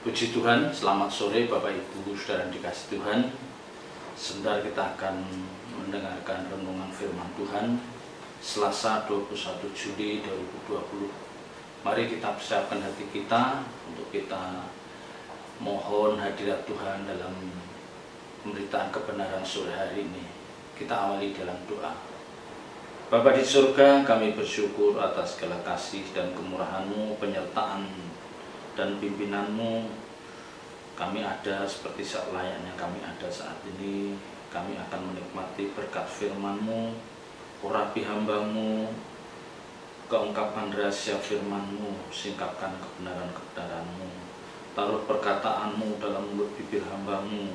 Puji Tuhan, selamat sore Bapak Ibu Saudara yang dikasihi Tuhan. Sebentar kita akan mendengarkan renungan firman Tuhan Selasa 21 Juli 2020. Mari kita persiapkan hati kita untuk kita mohon hadirat Tuhan dalam pemberitaan kebenaran sore hari ini. Kita awali dalam doa. Bapa di surga, kami bersyukur atas segala kasih dan kemurahan-Mu, penyertaan dan pimpinanmu. Kami ada seperti selayaknya kami ada saat ini. Kami akan menikmati berkat firman-Mu, urapi hamba-Mu, keungkapan rahasia firman-Mu, singkapkan kebenaran-kebenaran-Mu, taruh perkataan-Mu dalam mulut bibir hamba-Mu,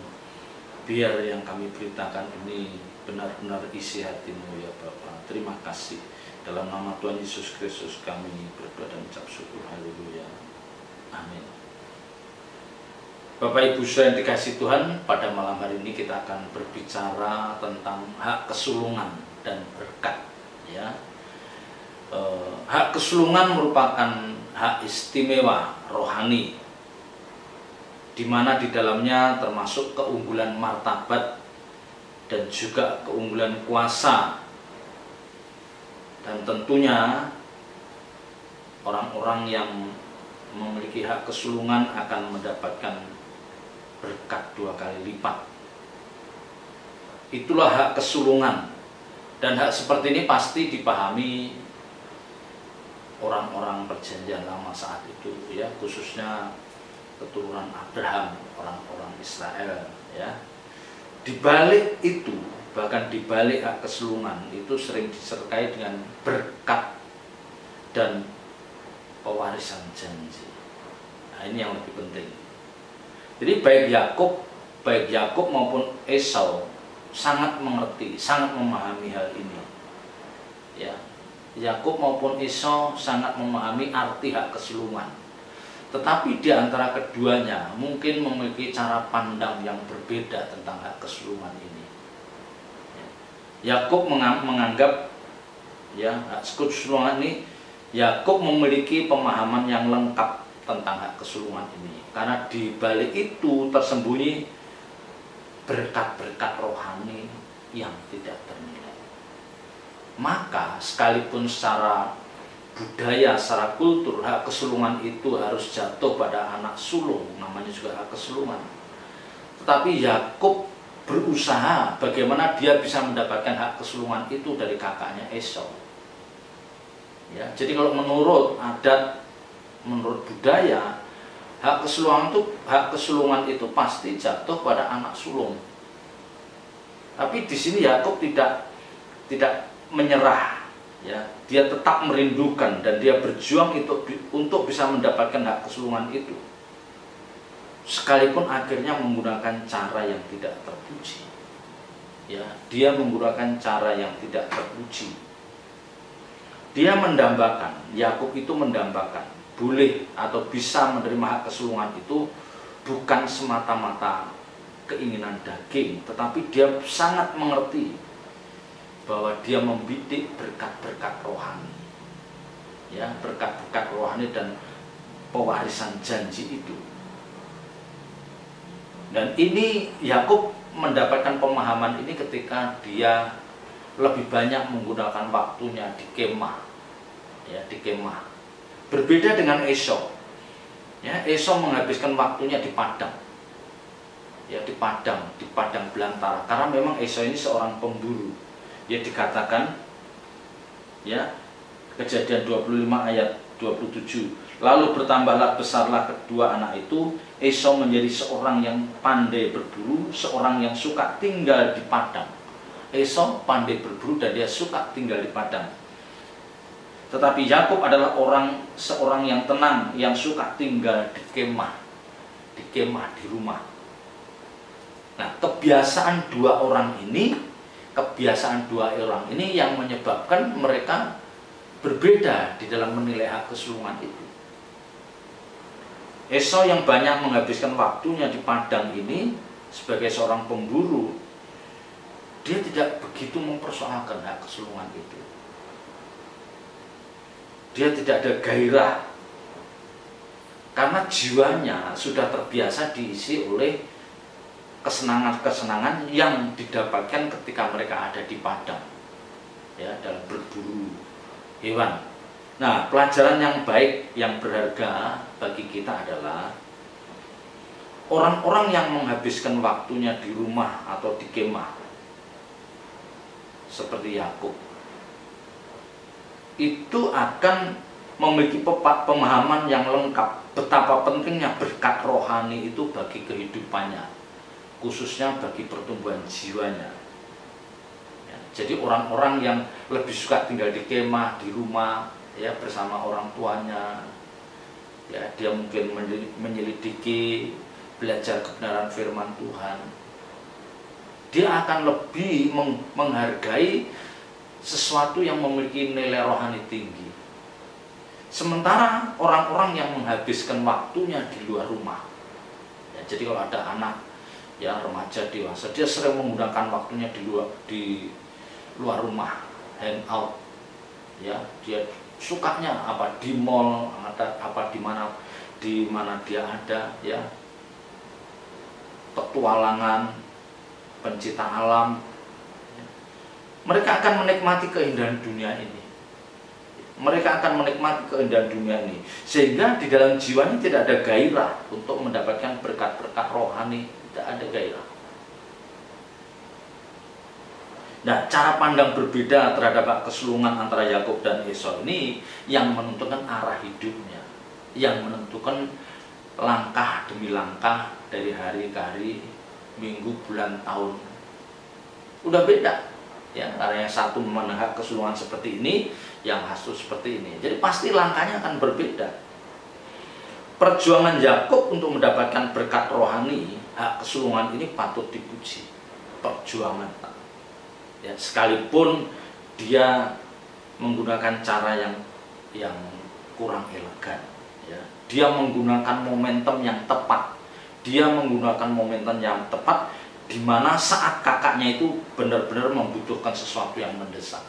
biar yang kami beritakan ini benar-benar isi hati-Mu ya Bapa. Terima kasih. Dalam nama Tuhan Yesus Kristus kami berdoa dan ucap syukur. Haleluya. Amin. Bapak Ibu Saudara yang dikasihi Tuhan, pada malam hari ini kita akan berbicara tentang hak kesulungan dan berkat. Ya, hak kesulungan merupakan hak istimewa rohani, di mana di dalamnya termasuk keunggulan martabat dan juga keunggulan kuasa, dan tentunya orang-orang yang memiliki hak kesulungan akan mendapatkan berkat 2 kali lipat. Itulah hak kesulungan, dan hak seperti ini pasti dipahami orang-orang perjanjian lama saat itu, ya, khususnya keturunan Abraham, orang-orang Israel, ya. Di balik itu, bahkan di balik hak kesulungan itu sering disertai dengan berkat dan pewarisan janji. Nah, ini yang lebih penting. Jadi baik Yakub maupun Esau sangat mengerti, sangat memahami hal ini. Ya, Yakub maupun Esau sangat memahami arti hak kesulungan. Tetapi di antara keduanya mungkin memiliki cara pandang yang berbeda tentang hak kesulungan ini. Yakub menganggap, ya, hak kesulungan ini, Yakub memiliki pemahaman yang lengkap tentang hak kesulungan ini, karena di balik itu tersembunyi berkat-berkat rohani yang tidak ternilai. Maka sekalipun secara budaya, secara kultur, hak kesulungan itu harus jatuh pada anak sulung, namanya juga hak kesulungan. Tetapi Yakub berusaha bagaimana dia bisa mendapatkan hak kesulungan itu dari kakaknya Esau. Ya, jadi kalau menurut adat, menurut budaya, hak kesulungan itu pasti jatuh pada anak sulung. Tapi di sini Yakub tidak menyerah, ya. Dia tetap merindukan dan dia berjuang untuk bisa mendapatkan hak kesulungan itu. Sekalipun akhirnya menggunakan cara yang tidak terpuji. Ya, dia menggunakan cara yang tidak terpuji. Dia mendambakan, Yakub itu mendambakan, boleh atau bisa menerima hak kesulungan itu bukan semata-mata keinginan daging, tetapi dia sangat mengerti bahwa dia membidik berkat-berkat rohani, ya, berkat-berkat rohani dan pewarisan janji itu. Dan ini Yakub mendapatkan pemahaman ini ketika dia lebih banyak menggunakan waktunya di kemah, ya, di kemah. Berbeda dengan Esau, ya, Esau menghabiskan waktunya di padang, ya, di padang belantara, karena memang Esau ini seorang pemburu. Ya, dikatakan, ya, Kejadian 25 ayat 27, lalu bertambahlah besarlah kedua anak itu. Esau menjadi seorang yang pandai berburu, seorang yang suka tinggal di padang. Esau pandai berburu dan dia suka tinggal di padang. Tetapi Yakub adalah seorang yang tenang, yang suka tinggal di kemah, di rumah. Nah, kebiasaan dua orang ini yang menyebabkan mereka berbeda di dalam menilai hak kesulungan itu. Esau yang banyak menghabiskan waktunya di padang ini sebagai seorang pemburu, dia tidak begitu mempersoalkan hak kesulungan itu. Dia tidak ada gairah karena jiwanya sudah terbiasa diisi oleh kesenangan-kesenangan yang didapatkan ketika mereka ada di padang, ya, dalam berburu hewan. Nah, pelajaran yang baik, yang berharga bagi kita adalah orang-orang yang menghabiskan waktunya di rumah atau di kemah, seperti Yakub, itu akan memiliki pemahaman yang lengkap betapa pentingnya berkat rohani itu bagi kehidupannya, khususnya bagi pertumbuhan jiwanya. Ya, jadi orang-orang yang lebih suka tinggal di kemah, di rumah, ya, bersama orang tuanya, ya, dia mungkin menyelidiki, belajar kebenaran firman Tuhan, dia akan lebih menghargai sesuatu yang memiliki nilai rohani tinggi. Sementara orang-orang yang menghabiskan waktunya di luar rumah, ya, jadi kalau ada anak, ya, remaja dewasa, dia sering menggunakan waktunya di luar rumah, hang out, ya, dia sukanya apa di mall, apa di mana dia ada, ya, petualangan, pencipta alam. Mereka akan menikmati keindahan dunia ini. Mereka akan menikmati keindahan dunia ini, sehingga di dalam jiwanya tidak ada gairah untuk mendapatkan berkat-berkat rohani, tidak ada gairah. Nah, cara pandang berbeda terhadap kesulungan antara Yakub dan Esau ini yang menentukan arah hidupnya, yang menentukan langkah demi langkah dari hari ke hari, minggu, bulan, tahun. Udah beda, ya, karena yang satu memandang hak kesulungan seperti ini, yang satu seperti ini. Jadi pasti langkahnya akan berbeda. Perjuangan Yakub untuk mendapatkan berkat rohani, hak kesulungan ini patut dipuji. Perjuangan, ya, sekalipun dia menggunakan cara yang kurang elegan, ya. Dia menggunakan momentum yang tepat. Dia menggunakan momentum yang tepat di mana saat kakaknya itu benar-benar membutuhkan sesuatu yang mendesak.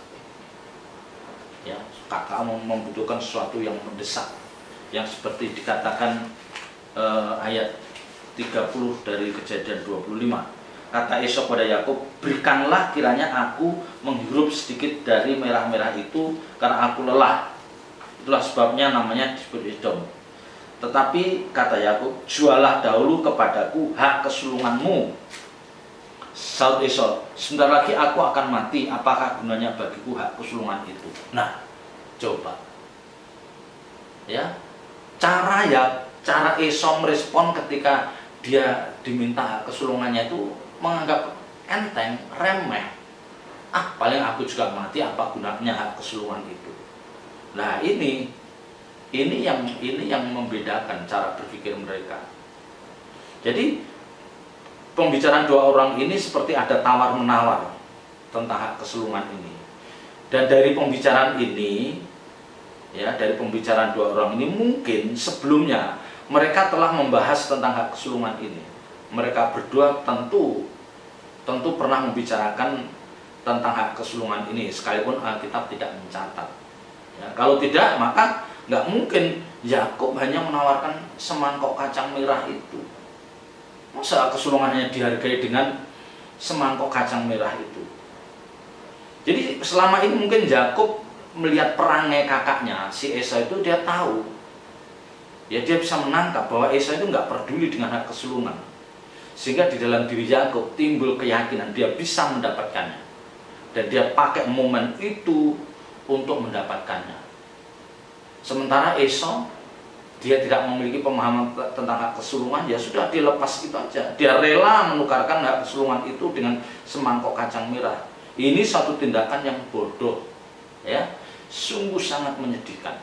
Ya, kakak membutuhkan sesuatu yang mendesak, yang seperti dikatakan ayat 30 dari Kejadian 25. Kata Esau pada Yakub, "Berikanlah kiranya aku menghirup sedikit dari merah-merah itu, karena aku lelah." Itulah sebabnya namanya disebut Edom. Tetapi kata Yakub, "Jualah dahulu kepadaku hak kesulunganmu." Saud Esau, "Sebentar lagi aku akan mati, apakah gunanya bagiku hak kesulungan itu?" Nah, coba, ya, cara Esau merespon ketika dia diminta hak kesulungannya itu menganggap enteng, remeh. Ah, paling aku juga mati, apa gunanya hak kesulungan itu? Nah, ini yang membedakan cara berpikir mereka. Jadi pembicaraan dua orang ini seperti ada tawar-menawar tentang hak kesulungan ini. Dan dari pembicaraan ini, ya, dari pembicaraan dua orang ini, mungkin sebelumnya mereka telah membahas tentang hak kesulungan ini. Mereka berdua tentu pernah membicarakan tentang hak kesulungan ini, sekalipun Alkitab tidak mencatat. Ya, kalau tidak, maka nggak mungkin Yakub hanya menawarkan semangkok kacang merah itu. Masa kesulungannya dihargai dengan semangkok kacang merah itu? Jadi selama ini mungkin Yakub melihat perangai kakaknya, si Esau itu, dia tahu, ya, dia bisa menangkap bahwa Esau itu nggak peduli dengan hak kesulungan, sehingga di dalam diri Yakub timbul keyakinan dia bisa mendapatkannya, dan dia pakai momen itu untuk mendapatkannya. Sementara Esau, dia tidak memiliki pemahaman tentang hak kesulungan, ya sudah, dia lepas itu aja. Dia rela menukarkan hak kesulungan itu dengan semangkok kacang merah. Ini satu tindakan yang bodoh, ya, sungguh sangat menyedihkan.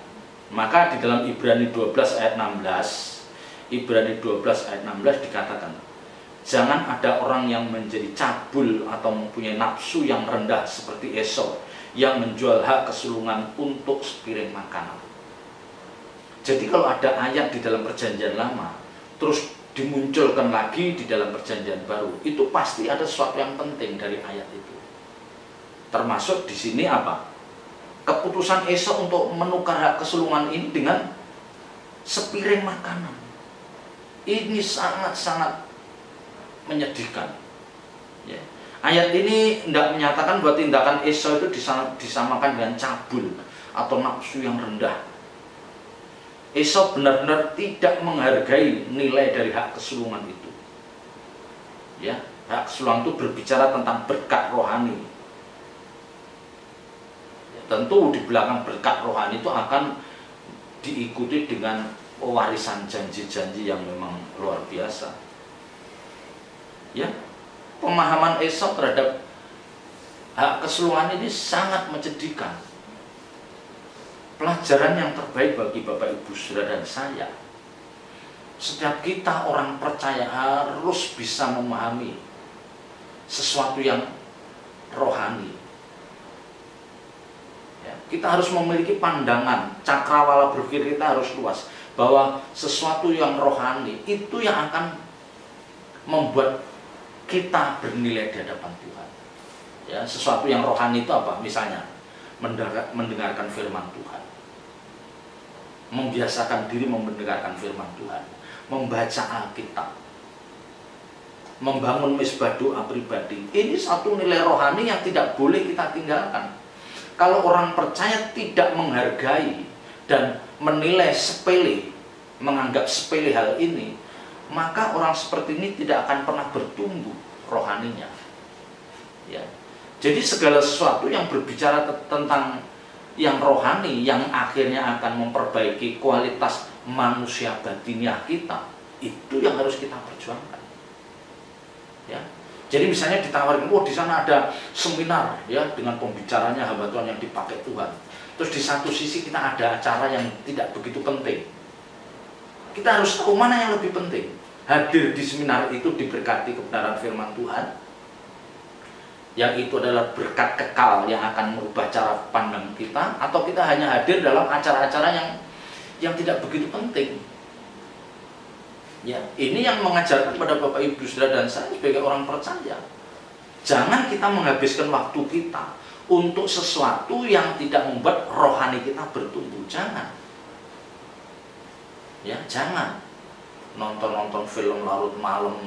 Maka di dalam Ibrani 12 ayat 16, Ibrani 12 ayat 16 dikatakan, "Jangan ada orang yang menjadi cabul atau mempunyai nafsu yang rendah seperti Esau, yang menjual hak kesulungan untuk sepiring makanan." Jadi kalau ada ayat di dalam Perjanjian Lama terus dimunculkan lagi di dalam Perjanjian Baru, itu pasti ada sesuatu yang penting dari ayat itu. Termasuk di sini apa? Keputusan Esau untuk menukar hak kesulungan ini dengan sepiring makanan. Ini sangat-sangat menyedihkan. Ya. Ayat ini tidak menyatakan bahwa tindakan Esau itu disamakan dengan cabul atau nafsu yang rendah. Esau benar-benar tidak menghargai nilai dari hak kesulungan itu. Ya, hak kesulungan itu berbicara tentang berkat rohani. Ya, tentu di belakang berkat rohani itu akan diikuti dengan warisan janji-janji yang memang luar biasa. Ya, pemahaman Esau terhadap hak kesulungan ini sangat menyedihkan. Pelajaran yang terbaik bagi Bapak Ibu Saudara dan saya, setiap kita orang percaya harus bisa memahami sesuatu yang rohani. Ya, kita harus memiliki pandangan, cakrawala berpikir kita harus luas, bahwa sesuatu yang rohani itu yang akan membuat kita bernilai di hadapan Tuhan. Ya, sesuatu yang rohani itu apa? Misalnya mendengarkan firman Tuhan, membiasakan diri mendengarkan firman Tuhan, membaca Alkitab, membangun misbah doa pribadi. Ini satu nilai rohani yang tidak boleh kita tinggalkan. Kalau orang percaya tidak menghargai dan menilai sepele, menganggap sepele hal ini, maka orang seperti ini tidak akan pernah bertumbuh rohaninya. Ya. Jadi segala sesuatu yang berbicara tentang yang rohani, yang akhirnya akan memperbaiki kualitas manusia batiniah kita, itu yang harus kita perjuangkan. Ya. Jadi misalnya ditawarin, di sana ada seminar ya dengan pembicaranya hamba Tuhan yang dipakai Tuhan. Terus di satu sisi kita ada acara yang tidak begitu penting. Kita harus tahu mana yang lebih penting. Hadir di seminar itu diberkati kebenaran firman Tuhan, yang itu adalah berkat kekal yang akan merubah cara pandang kita, atau kita hanya hadir dalam acara-acara yang tidak begitu penting. Ya, ini yang mengajarkan pada Bapak Ibu Saudara dan saya sebagai orang percaya. Jangan kita menghabiskan waktu kita untuk sesuatu yang tidak membuat rohani kita bertumbuh. Jangan. Ya, jangan nonton film larut malam,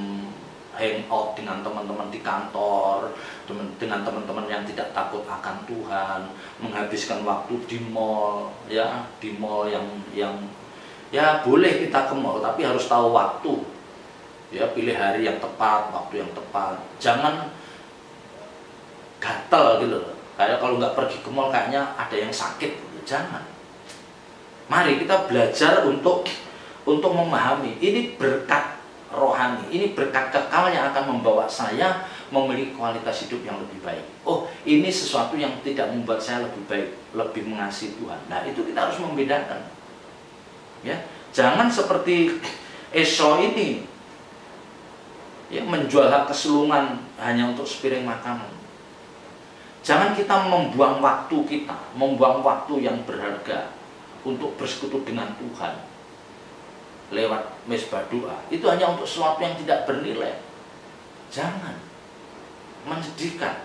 hangout dengan teman-teman di kantor, dengan teman-teman yang tidak takut akan Tuhan, menghabiskan waktu di mall, ya, di mall yang ya boleh kita ke mall, tapi harus tahu waktu. Ya, pilih hari yang tepat, waktu yang tepat. Jangan gatel gitu loh. Kayak kalau nggak pergi ke mall kayaknya ada yang sakit gitu. Jangan. Mari kita belajar untuk memahami ini berkat rohani, ini berkat kekal yang akan membawa saya memiliki kualitas hidup yang lebih baik. Oh, ini sesuatu yang tidak membuat saya lebih baik, lebih mengasihi Tuhan. Nah, itu kita harus membedakan. Ya, jangan seperti Esau ini, ya, menjual hak kesulungan hanya untuk sepiring makanan. Jangan kita membuang waktu kita, membuang waktu yang berharga untuk bersekutu dengan Tuhan lewat misbah doa, itu hanya untuk sesuatu yang tidak bernilai. Jangan. Menyedihkan.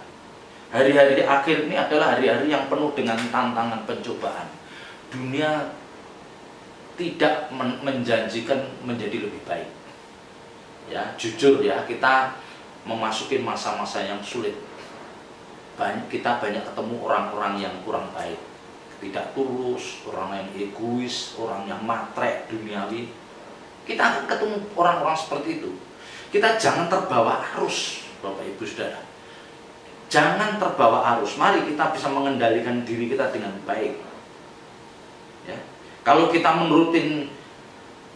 Hari-hari akhir ini adalah hari-hari yang penuh dengan tantangan pencobaan. Dunia tidak menjanjikan menjadi lebih baik. Ya, jujur ya, kita memasuki masa-masa yang sulit. Kita banyak ketemu orang-orang yang kurang baik, tidak tulus, orang yang egois, orang yang matre duniawi. Kita akan ketemu orang-orang seperti itu. Kita jangan terbawa arus, Bapak Ibu Saudara. Jangan terbawa arus. Mari kita bisa mengendalikan diri kita dengan baik. Ya. Kalau kita menurutin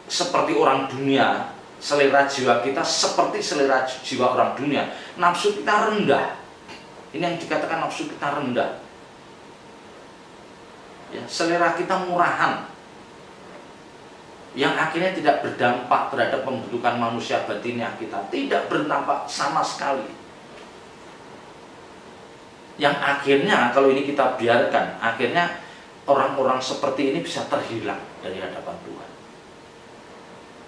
seperti orang dunia, selera jiwa kita seperti selera jiwa orang dunia, nafsu kita rendah. Ini yang dikatakan nafsu kita rendah. Ya, selera kita murahan, yang akhirnya tidak berdampak terhadap pembentukan manusia batiniah kita, tidak berdampak sama sekali. Yang akhirnya kalau ini kita biarkan, akhirnya orang-orang seperti ini bisa terhilang dari hadapan Tuhan.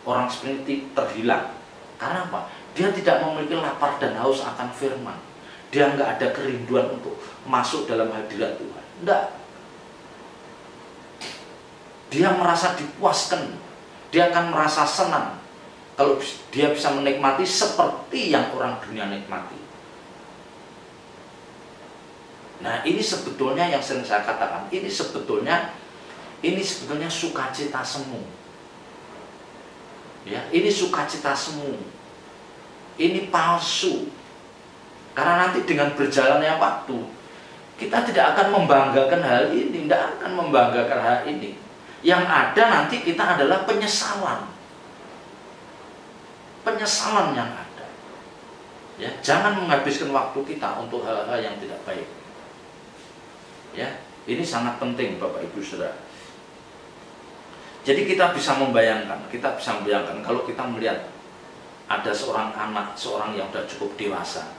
Orang seperti ini terhilang. Karena apa? Dia tidak memiliki lapar dan haus akan firman. Dia nggak ada kerinduan untuk masuk dalam hadirat Tuhan. Enggak. Dia merasa dipuaskan Dia akan merasa senang kalau dia bisa menikmati seperti yang orang dunia nikmati. Nah, ini sebetulnya yang sering saya katakan, ini sebetulnya sukacita semu. Ya, ini sukacita semu. Ini palsu. Karena nanti dengan berjalannya waktu, kita tidak akan membanggakan hal ini, tidak akan membanggakan hal ini. Yang ada nanti kita adalah penyesalan. Penyesalan yang ada. Ya, jangan menghabiskan waktu kita untuk hal-hal yang tidak baik. Ya, ini sangat penting Bapak Ibu Saudara. Jadi kita bisa membayangkan kalau kita melihat ada seorang anak, seorang yang sudah cukup dewasa,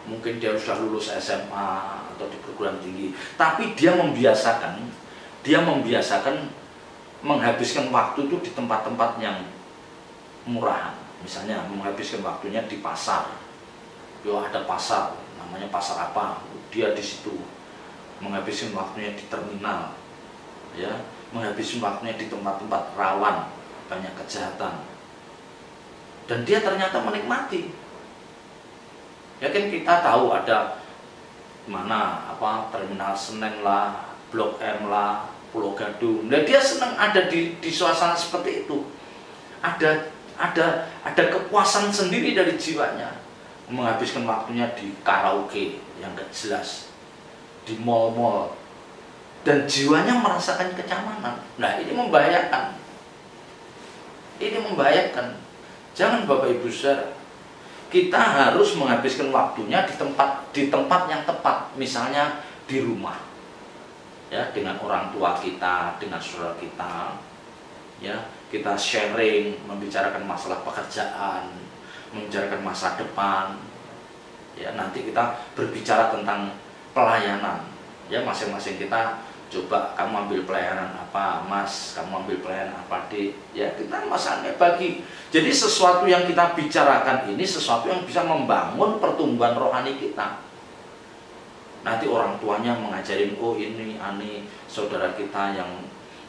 mungkin dia sudah lulus SMA atau di perguruan tinggi, tapi dia membiasakan menghabiskan waktu itu di tempat-tempat yang murahan. Misalnya menghabiskan waktunya di pasar. Yo, ada pasar, namanya pasar apa? Dia di situ menghabiskan waktunya di terminal. Ya, menghabiskan waktunya di tempat-tempat rawan, banyak kejahatan. Dan dia ternyata menikmati. Ya kan kita tahu ada mana terminal Senen lah, Blok M lah, Pulau Gadung. Nah, dia senang ada di suasana seperti itu. Ada kepuasan sendiri dari jiwanya. Menghabiskan waktunya di karaoke yang gak jelas, di mall-mall, dan jiwanya merasakan kenyamanan. Nah, ini membahayakan. Ini membahayakan. Jangan Bapak Ibu Saudara. Kita harus menghabiskan waktunya di tempat yang tepat, misalnya di rumah. Ya, dengan orang tua kita, dengan saudara kita. Ya, kita sharing, membicarakan masalah pekerjaan, membicarakan masa depan. Ya, nanti kita berbicara tentang pelayanan. Ya, masing-masing kita coba, kamu ambil pelayanan apa, Mas, kamu ambil pelayanan apa, Dik. Ya, kita masalahnya bagi. Jadi sesuatu yang kita bicarakan ini sesuatu yang bisa membangun pertumbuhan rohani kita. Nanti orang tuanya mengajarin, oh ini saudara kita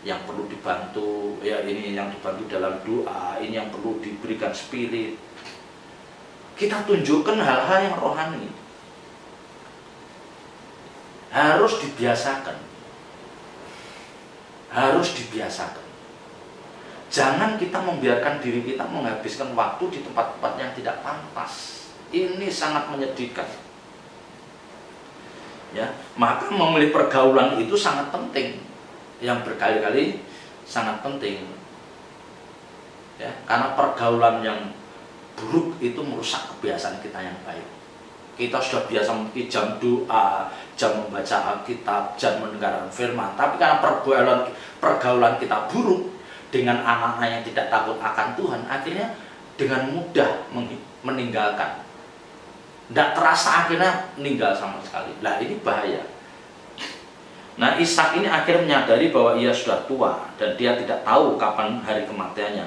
yang perlu dibantu, ya ini yang dibantu dalam doa, ini yang perlu diberikan spirit. Kita tunjukkan hal-hal yang rohani. Harus dibiasakan. Harus dibiasakan. Jangan kita membiarkan diri kita menghabiskan waktu di tempat-tempat yang tidak pantas. Ini sangat menyedihkan. Ya, maka memilih pergaulan itu sangat penting. Yang berkali-kali sangat penting. Ya, karena pergaulan yang buruk itu merusak kebiasaan kita yang baik. Kita sudah biasa memiliki jam doa, jam membaca Alkitab, jam mendengarkan firman. Tapi karena pergaulan kita buruk dengan anak-anak yang tidak takut akan Tuhan, akhirnya dengan mudah meninggalkan. Tidak terasa akhirnya meninggal sama sekali. Nah, ini bahaya. Nah, Ishak ini akhirnya menyadari bahwa ia sudah tua dan dia tidak tahu kapan hari kematiannya.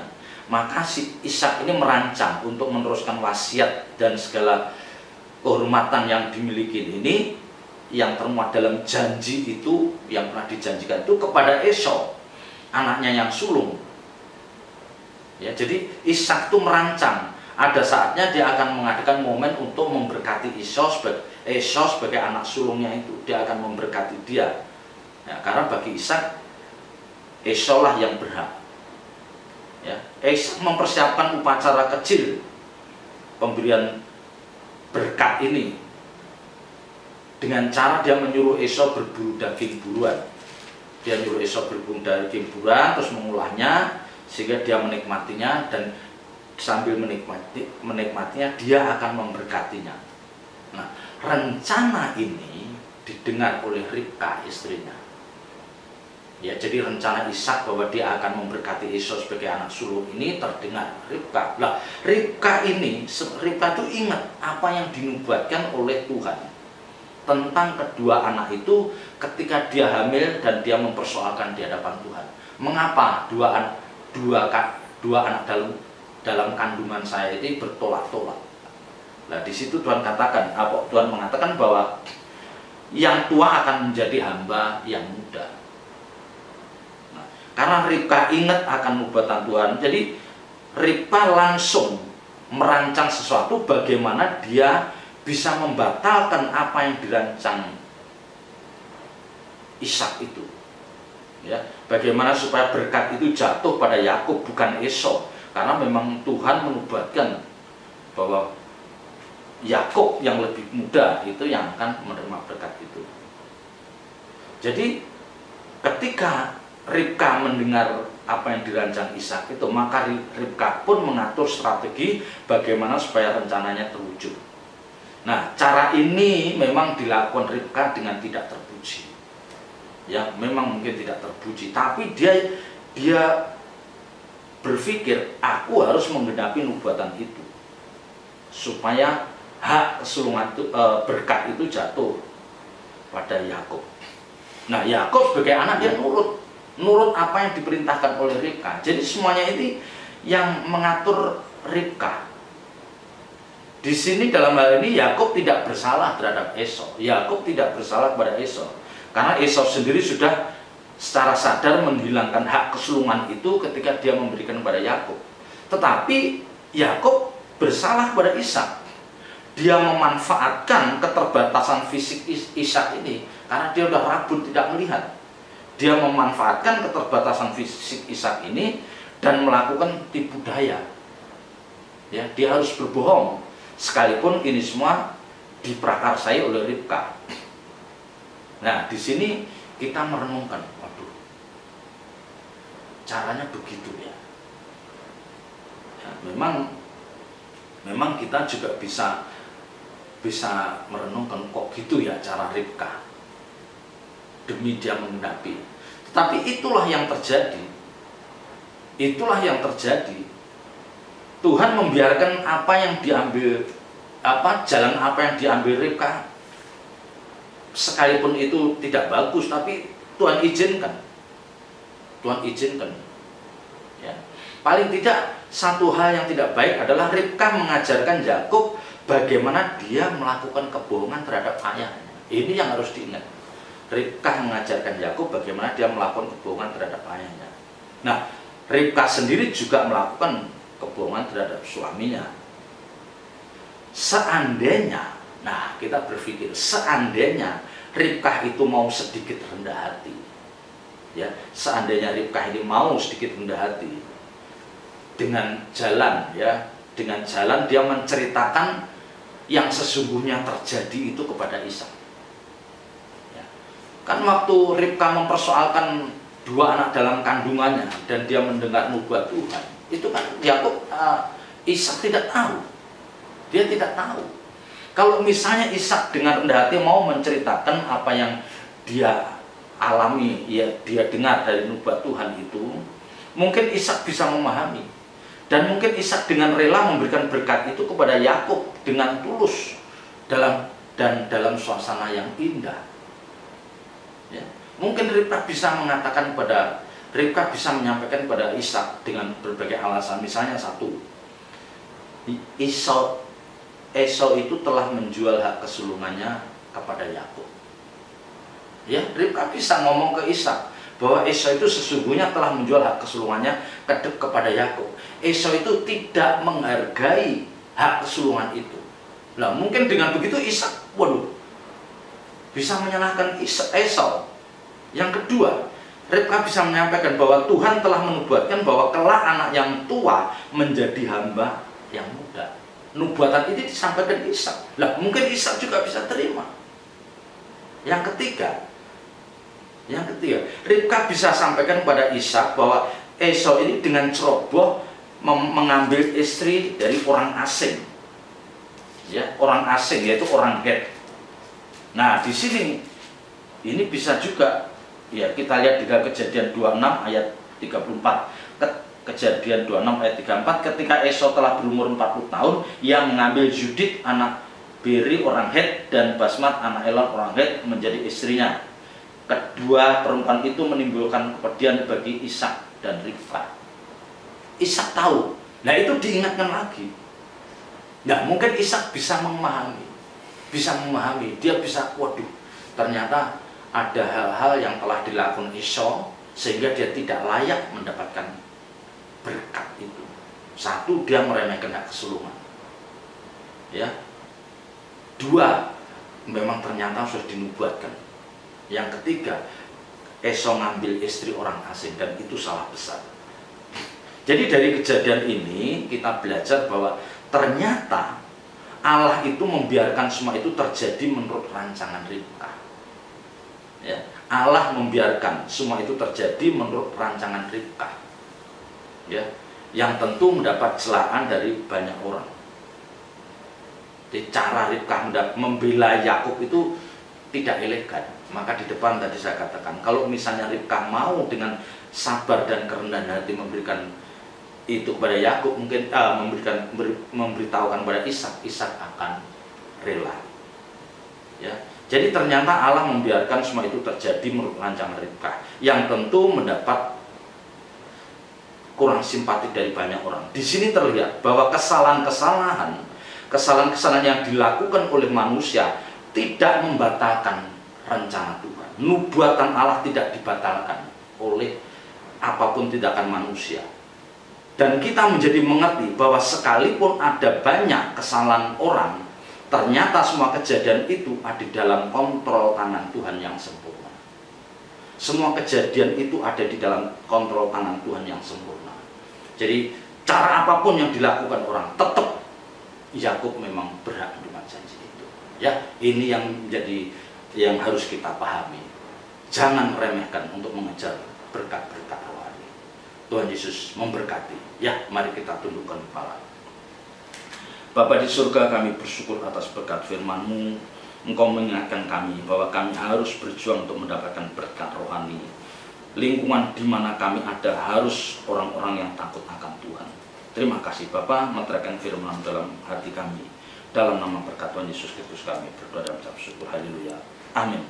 Maka si Ishak ini merancang untuk meneruskan wasiat dan segala kehormatan yang dimiliki ini yang termuat dalam janji itu yang pernah dijanjikan itu kepada Esau, anaknya yang sulung. Ya, jadi Ishak itu merancang ada saatnya dia akan mengadakan momen untuk memberkati Esau sebagai anak sulungnya itu, dia akan memberkati dia. Ya, karena bagi Ishak Esau lah yang berhak. Ya, Ishak mempersiapkan upacara kecil pemberian berkat ini dengan cara dia menyuruh Esau berburu daging buruan. Dia nyuruh Esau berburu daging buruan terus mengolahnya sehingga dia menikmatinya, dan sambil menikmatinya dia akan memberkatinya. Nah, rencana ini didengar oleh Ribka istrinya. Ya, jadi rencana Ishak bahwa dia akan memberkati Esau sebagai anak sulung ini terdengar Ribka. Nah, Ribka itu ingat apa yang dinubuatkan oleh Tuhan tentang kedua anak itu ketika dia hamil dan dia mempersoalkan di hadapan Tuhan. Mengapa dua anak dalam kandungan saya ini bertolak-tolak? Nah, di situ Tuhan mengatakan bahwa yang tua akan menjadi hamba yang muda. Karena Ribka ingat akan nubuatan Tuhan, jadi Ribka langsung merancang sesuatu bagaimana dia bisa membatalkan apa yang dirancang Ishak itu. Ya, bagaimana supaya berkat itu jatuh pada Yakub bukan Esau, karena memang Tuhan menubuatkan bahwa Yakub yang lebih muda itu yang akan menerima berkat itu. Jadi ketika Ribka mendengar apa yang dirancang Ishak itu, maka Ribka pun mengatur strategi bagaimana supaya rencananya terwujud. Nah, cara ini memang dilakukan Ribka dengan tidak terpuji. Ya, memang mungkin tidak terpuji, tapi dia berpikir, aku harus menggenapi nubuatan itu supaya hak kesulungan berkat itu jatuh pada Yakub. Nah, Yakub sebagai anak dia nurut apa yang diperintahkan oleh Ribka. Jadi semuanya ini yang mengatur Ribka. Di sini dalam hal ini Yakub tidak bersalah terhadap Esau. Yakub tidak bersalah kepada Esau, karena Esau sendiri sudah secara sadar menghilangkan hak kesulungan itu ketika dia memberikan kepada Yakub. Tetapi Yakub bersalah kepada Ishak. Dia memanfaatkan keterbatasan fisik Ishak ini karena dia sudah rabun tidak melihat. Dia memanfaatkan keterbatasan fisik Ishak ini dan melakukan tipu daya. Ya, dia harus berbohong, sekalipun ini semua diprakarsai oleh Ribka. Nah, di sini kita merenungkan, waduh, caranya begitu ya. Ya, memang kita juga bisa merenungkan, kok gitu ya cara Ribka demi dia menggenapi. Tetapi itulah yang terjadi. Itulah yang terjadi. Tuhan membiarkan apa yang diambil, jalan apa yang diambil Ribka, sekalipun itu tidak bagus, tapi Tuhan izinkan. Tuhan izinkan. Ya. Paling tidak satu hal yang tidak baik adalah Ribka mengajarkan Yakub bagaimana dia melakukan kebohongan terhadap ayahnya. Ini yang harus diingat. Ribka mengajarkan Yakub bagaimana dia melakukan kebohongan terhadap ayahnya. Nah, Ribka sendiri juga melakukan kebohongan terhadap suaminya. Seandainya, nah kita berpikir, seandainya Ribka itu mau sedikit rendah hati, ya, seandainya Ribka ini mau sedikit rendah hati, dengan jalan dia menceritakan yang sesungguhnya terjadi itu kepada Ishak. Kan waktu Ribka mempersoalkan dua anak dalam kandungannya dan dia mendengar nubuat Tuhan, itu kan Yakub, Ishak tidak tahu. Dia tidak tahu. Kalau misalnya Ishak dengan rendah hati mau menceritakan apa yang dia alami, ya, dia dengar dari nubuat Tuhan itu, mungkin Ishak bisa memahami. Dan mungkin Ishak dengan rela memberikan berkat itu kepada Yakub dengan tulus dalam suasana yang indah. Ya. Mungkin Ribka bisa menyampaikan kepada Ishak dengan berbagai alasan. Misalnya satu, Esau itu telah menjual hak kesulungannya kepada Yakub. Ya, Ribka bisa ngomong ke Ishak bahwa Esau itu sesungguhnya telah menjual hak kesulungannya kepada Yakub. Esau itu tidak menghargai hak kesulungan itu. Nah, mungkin dengan begitu Ishak, bisa menyalahkan Esau. Yang kedua, Ribka bisa menyampaikan bahwa Tuhan telah menubuatkan bahwa kelak anak yang tua menjadi hamba yang muda. Nubuatan ini disampaikan Ishak. Lah, mungkin Ishak juga bisa terima. Yang ketiga, Ribka bisa sampaikan kepada Ishak bahwa Esau ini dengan ceroboh mengambil istri dari orang asing. Ya, orang asing, yaitu orang Het. Nah, di sini ini bisa juga, ya, kita lihat di Kejadian 26 ayat 34. Kejadian 26 ayat 34, ketika Esau telah berumur 40 tahun, ia mengambil Judit anak Beri orang Het dan Basmat anak Elon orang Het menjadi istrinya. Kedua perempuan itu menimbulkan kepedihan bagi Ishak dan Ribka. Ishak tahu. Nah, itu diingatkan lagi. Nah, mungkin Ishak bisa memahami. Dia bisa, ternyata ada hal-hal yang telah dilakukan Esau sehingga dia tidak layak mendapatkan berkat itu. Satu, dia meremehkan hak kesulungan. Ya. Dua, memang ternyata sudah dinubuatkan. Yang ketiga, Esau ngambil istri orang asing dan itu salah besar. Jadi dari kejadian ini kita belajar bahwa ternyata Allah itu membiarkan semua itu terjadi menurut rancangan Ribka. Ya, Allah membiarkan semua itu terjadi menurut rancangan Ribka. Ya, yang tentu mendapat celaan dari banyak orang. Jadi cara Ribka membela Yakub itu tidak elegan. Maka di depan tadi saya katakan, kalau misalnya Ribka mau dengan sabar dan kerendahan hati memberikan itu kepada Yakub, mungkin memberitahukan kepada Ishak akan rela. Ya, jadi ternyata Allah membiarkan semua itu terjadi menurut rancangan Ribka, yang tentu mendapat kurang simpati dari banyak orang. Di sini terlihat bahwa kesalahan-kesalahan yang dilakukan oleh manusia tidak membatalkan rencana Tuhan. Nubuatan Allah tidak dibatalkan oleh apapun tindakan manusia. Dan kita menjadi mengerti bahwa sekalipun ada banyak kesalahan orang, ternyata semua kejadian itu ada di dalam kontrol tangan Tuhan yang sempurna. Semua kejadian itu ada di dalam kontrol tangan Tuhan yang sempurna. Jadi cara apapun yang dilakukan orang, tetap Yakub memang berhak menerima janji itu. Ya, ini yang menjadi yang harus kita pahami. Jangan remehkan untuk mengejar berkat-berkat rohani. Tuhan Yesus memberkati. Ya, mari kita tundukkan kepala. Bapa di surga, kami bersyukur atas berkat firman-Mu. Engkau mengingatkan kami bahwa kami harus berjuang untuk mendapatkan berkat rohani. Lingkungan di mana kami ada harus orang-orang yang takut akan Tuhan. Terima kasih Bapa, meteraikan firman dalam hati kami. Dalam nama berkat Tuhan Yesus Kristus kami berdoa dan mengucap syukur. Haleluya. Amin.